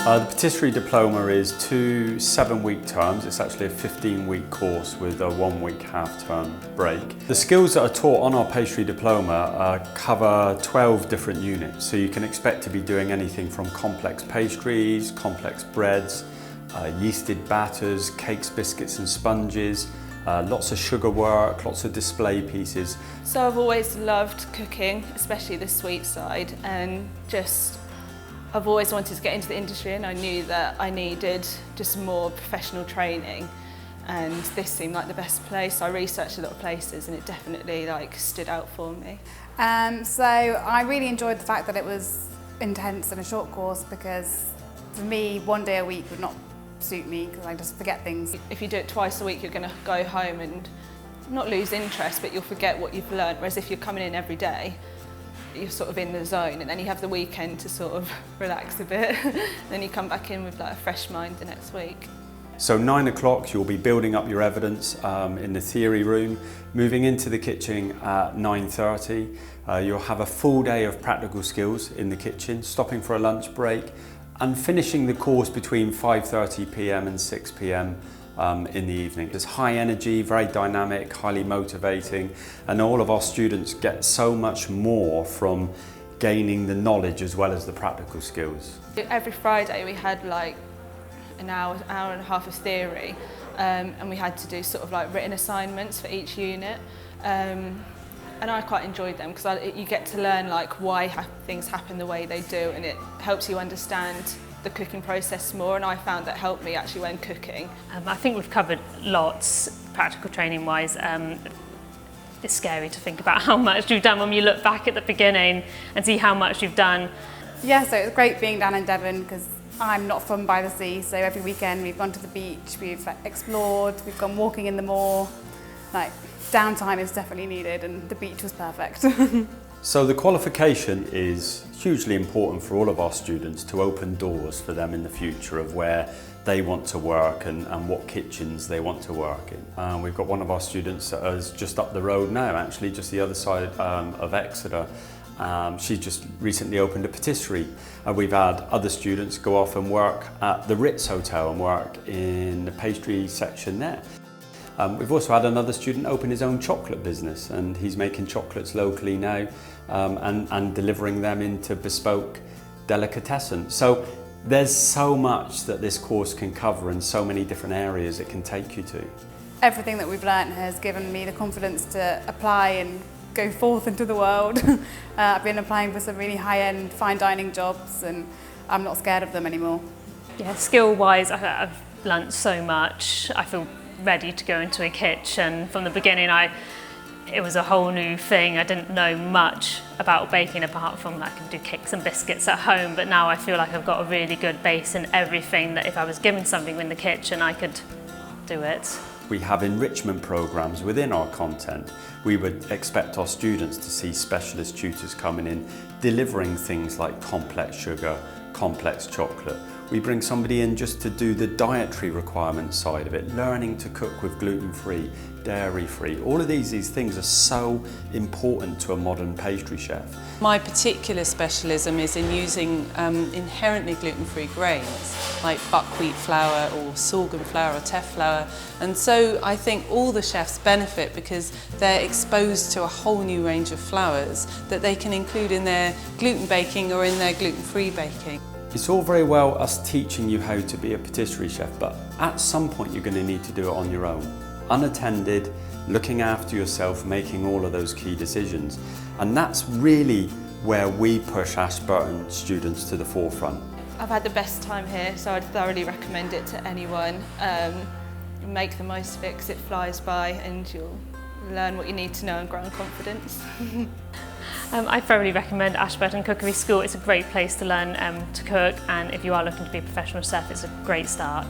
The Patisserie Diploma is 2 7-week terms. It's actually a 15-week course with a 1-week half-term break. The skills that are taught on our Pastry Diploma cover 12 different units, so you can expect to be doing anything from complex pastries, complex breads, yeasted batters, cakes, biscuits and sponges, lots of sugar work, lots of display pieces. So I've always loved cooking, especially the sweet side, and I've always wanted to get into the industry, and I knew that I needed just more professional training, and this seemed like the best place. So I researched a lot of places and it definitely stood out for me. So I really enjoyed the fact that it was intense and a short course, because for me 1 day a week would not suit me because I just forget things. If you do it twice a week, you're going to go home and not lose interest, but you'll forget what you've learned, whereas if you're coming in every day, you're sort of in the zone, and then you have the weekend to sort of relax a bit. Then you come back in with a fresh mind the next week. So 9 o'clock you'll be building up your evidence in the theory room, moving into the kitchen at 9:30. You'll have a full day of practical skills in the kitchen, stopping for a lunch break and finishing the course between 5:30 p.m. and 6 p.m. In the evening. It's high energy, very dynamic, highly motivating, and all of our students get so much more from gaining the knowledge as well as the practical skills. Every Friday we had an hour and a half of theory, and we had to do sort of written assignments for each unit, and I quite enjoyed them because you get to learn why things happen the way they do, and it helps you understand the cooking process more, and I found that helped me actually when cooking. I think we've covered lots practical training wise. It's scary to think about how much you've done when you look back at the beginning and see how much you've done. Yeah, so it was great being down in Devon because I'm not from by the sea, so every weekend we've gone to the beach, we've explored, we've gone walking in the moor. Downtime is definitely needed, and the beach was perfect. So the qualification is hugely important for all of our students to open doors for them in the future of where they want to work and what kitchens they want to work in. We've got one of our students that is just up the road now, actually just the other side of Exeter. She's just recently opened a patisserie. We've had other students go off and work at the Ritz Hotel and work in the pastry section there. We've also had another student open his own chocolate business, and he's making chocolates locally now and delivering them into bespoke delicatessen. So there's so much that this course can cover and so many different areas it can take you to. Everything that we've learnt has given me the confidence to apply and go forth into the world. I've been applying for some really high-end fine dining jobs, and I'm not scared of them anymore. Yeah, skill-wise, I've learnt so much. I feel ready to go into a kitchen. From the beginning, it was a whole new thing. I didn't know much about baking apart from I can do cakes and biscuits at home, but now I feel like I've got a really good base in everything that if I was given something in the kitchen, I could do it. We have enrichment programs within our content. We would expect our students to see specialist tutors coming in, delivering things like complex sugar, complex chocolate. We bring somebody in just to do the dietary requirements side of it, learning to cook with gluten-free, dairy-free. All of these things are so important to a modern pastry chef. My particular specialism is in using inherently gluten-free grains like buckwheat flour or sorghum flour or teff flour, and so I think all the chefs benefit because they're exposed to a whole new range of flours that they can include in their gluten baking or in their gluten-free baking. It's all very well us teaching you how to be a patisserie chef, but at some point you're going to need to do it on your own, unattended, looking after yourself, making all of those key decisions. And that's really where we push Ashburton students to the forefront. I've had the best time here, so I'd thoroughly recommend it to anyone. Make the most of it because it flies by, and you'll learn what you need to know and grow in confidence. I thoroughly recommend Ashburton Cookery School. It's a great place to learn to cook, and if you are looking to be a professional chef, it's a great start.